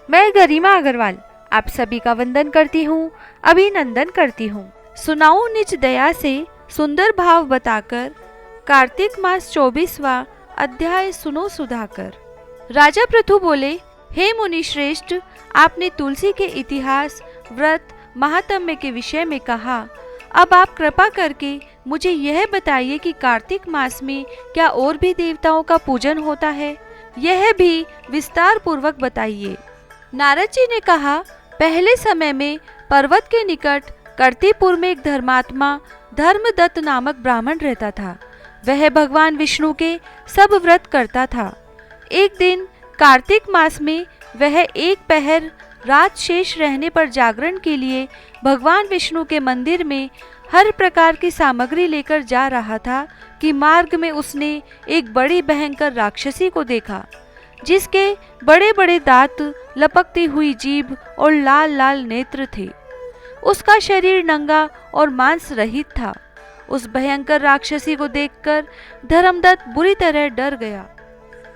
मैं गरिमा अग्रवाल आप सभी का वंदन करती हूँ, अभिनंदन करती हूँ। सुनाऊं निज दया से सुंदर भाव बताकर, कार्तिक मास 24वां अध्याय सुनो सुधाकर। राजा पृथु बोले, हे मुनि श्रेष्ठ, आपने तुलसी के इतिहास, व्रत, महात्म्य के विषय में कहा। अब आप कृपा करके मुझे यह बताइए कि कार्तिक मास में क्या और भी देवताओं का पूजन होता है? यह भी विस्तार पूर्वक बताइए। नारद जी ने कहा, पहले समय में पर्वत के निकट कर्तिपुर में एक धर्मात्मा धर्मदत्त नामक ब्राह्मण रहता था। वह भगवान विष्णु के सब व्रत करता था। एक दिन कार्तिक मास में वह एक पहर रात शेष रहने पर जागरण के लिए भगवान विष्णु के मंदिर में हर प्रकार की सामग्री लेकर जा रहा था कि मार्ग में उसने एक बड़ी भयंकर राक्षसी को देखा, जिसके बड़े बड़े दांत, लपकती हुई जीभ और लाल लाल नेत्र थे। उसका शरीर नंगा और मांस रहित था। उस भयंकर राक्षसी को देखकर धर्मदत्त बुरी तरह डर गया।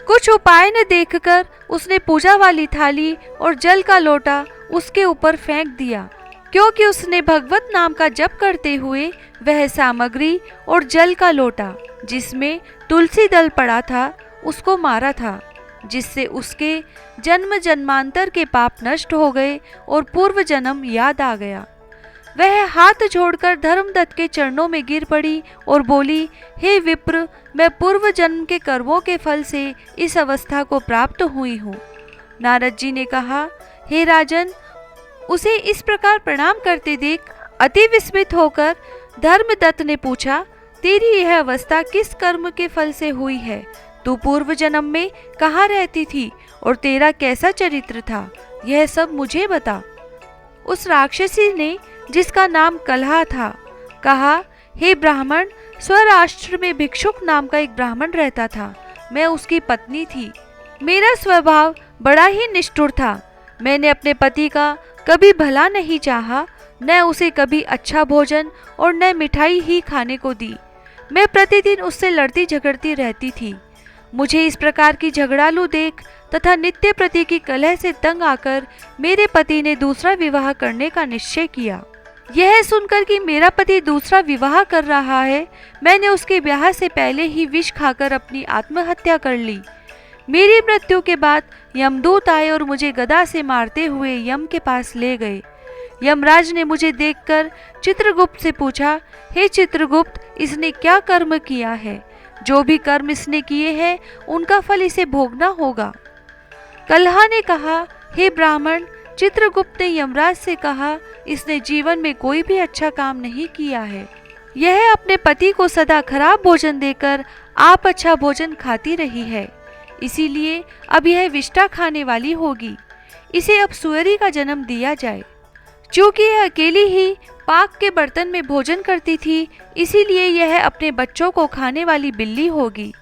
कुछ उपाय न देखकर उसने पूजा वाली थाली और जल का लोटा उसके ऊपर फेंक दिया, क्योंकि उसने भगवत नाम का जप करते हुए वह सामग्री और जल का लोटा जिसमें तुलसी दल पड़ा था उसको मारा था, जिससे उसके जन्म जन्मांतर के पाप नष्ट हो गए और पूर्व जन्म याद आ गया। वह हाथ जोड़कर धर्मदत्त के चरणों में गिर पड़ी और बोली, हे विप्र, मैं पूर्व जन्म के कर्मों के फल से इस अवस्था को प्राप्त हुई हूँ। नारद जी ने कहा, हे राजन, उसे इस प्रकार प्रणाम करते देख अति विस्मित होकर धर्मदत्त ने पूछा, तेरी यह अवस्था किस कर्म के फल से हुई है? तू पूर्व जन्म में कहाँ रहती थी और तेरा कैसा चरित्र था? यह सब मुझे बता। उस राक्षसी ने, जिसका नाम कलहा था, कहा, हे ब्राह्मण, स्वराष्ट्र में भिक्षुक नाम का एक ब्राह्मण रहता था। मैं उसकी पत्नी थी। मेरा स्वभाव बड़ा ही निष्ठुर था। मैंने अपने पति का कभी भला नहीं चाहा, न उसे कभी अच्छा भोजन और न मिठाई ही खाने को दी। मैं प्रतिदिन उससे लड़ती झगड़ती रहती थी। मुझे इस प्रकार की झगड़ालू देख तथा नित्य प्रति की कलह से तंग आकर मेरे पति ने दूसरा विवाह करने का निश्चय किया। यह सुनकर कि मेरा पति दूसरा विवाह कर रहा है, मैंने उसके ब्याह से पहले ही विष खाकर अपनी आत्महत्या कर ली। मेरी मृत्यु के बाद यमदूत आए और मुझे गदा से मारते हुए यम के पास ले गए। यमराज ने मुझे देखकर चित्रगुप्त से पूछा, हे चित्रगुप्त, इसने क्या कर्म किया है? जो भी कर्म इसने किए हैं उनका फल इसे भोगना होगा। कलहा ने कहा, हे ब्राह्मण, चित्रगुप्त ने यमराज से कहा, इसने जीवन में कोई भी अच्छा काम नहीं किया है। यह अपने पति को सदा खराब भोजन देकर आप अच्छा भोजन खाती रही है, इसीलिए अब यह विष्ठा खाने वाली होगी। इसे अब सुअरी का जन्म दिया जाए। चूंकि यह अकेली ही पाक के बर्तन में भोजन करती थी, इसीलिए यह अपने बच्चों को खाने वाली बिल्ली होगी।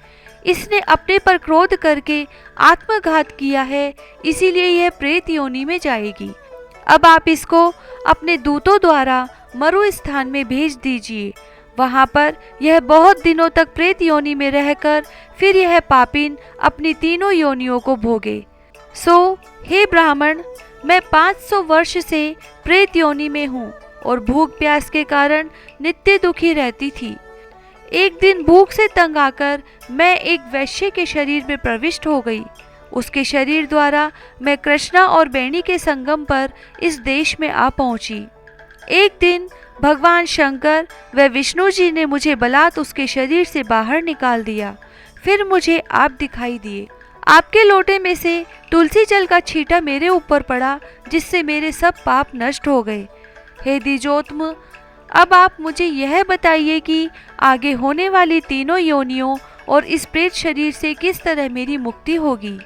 इसने अपने पर क्रोध करके आत्मघात किया है, इसीलिए यह प्रेत योनि में जाएगी। अब आप इसको अपने दूतों द्वारा मरु स्थान में भेज दीजिए। वहां पर यह बहुत दिनों तक प्रेत योनि में रहकर फिर यह पापिन अपनी तीनों योनियों को भोगे। सो हे ब्राह्मण, मैं 500 वर्ष से प्रेत योनि में हूँ और भूख प्यास के कारण नित्य दुखी रहती थी। एक दिन भूख से तंग आकर मैं एक वैश्य के शरीर में प्रविष्ट हो गई। उसके शरीर द्वारा मैं कृष्णा और बेणी के संगम पर इस देश में आ पहुंची। एक दिन भगवान शंकर व विष्णु जी ने मुझे बलात् उसके शरीर से बाहर निकाल दिया। फिर मुझे आप दिखाई दिए। आपके लोटे में से तुलसी जल का छींटा मेरे ऊपर पड़ा, जिससे मेरे सब पाप नष्ट हो गए। हे द्विजोत्तम, अब आप मुझे यह बताइए कि आगे होने वाली तीनों योनियों और इस प्रेत शरीर से किस तरह मेरी मुक्ति होगी।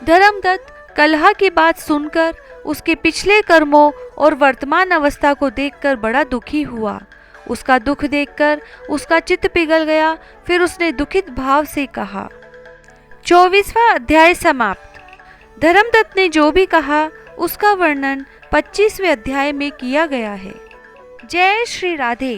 धर्मदत्त कलहा की बात सुनकर उसके पिछले कर्मों और वर्तमान अवस्था को देखकर बड़ा दुखी हुआ। उसका दुख देखकर उसका चित्त पिघल गया। फिर उसने दुखित भाव से कहा। 24वां अध्याय समाप्त। धर्मदत्त ने जो भी कहा उसका वर्णन 25वें अध्याय में किया गया है। जय श्री राधे।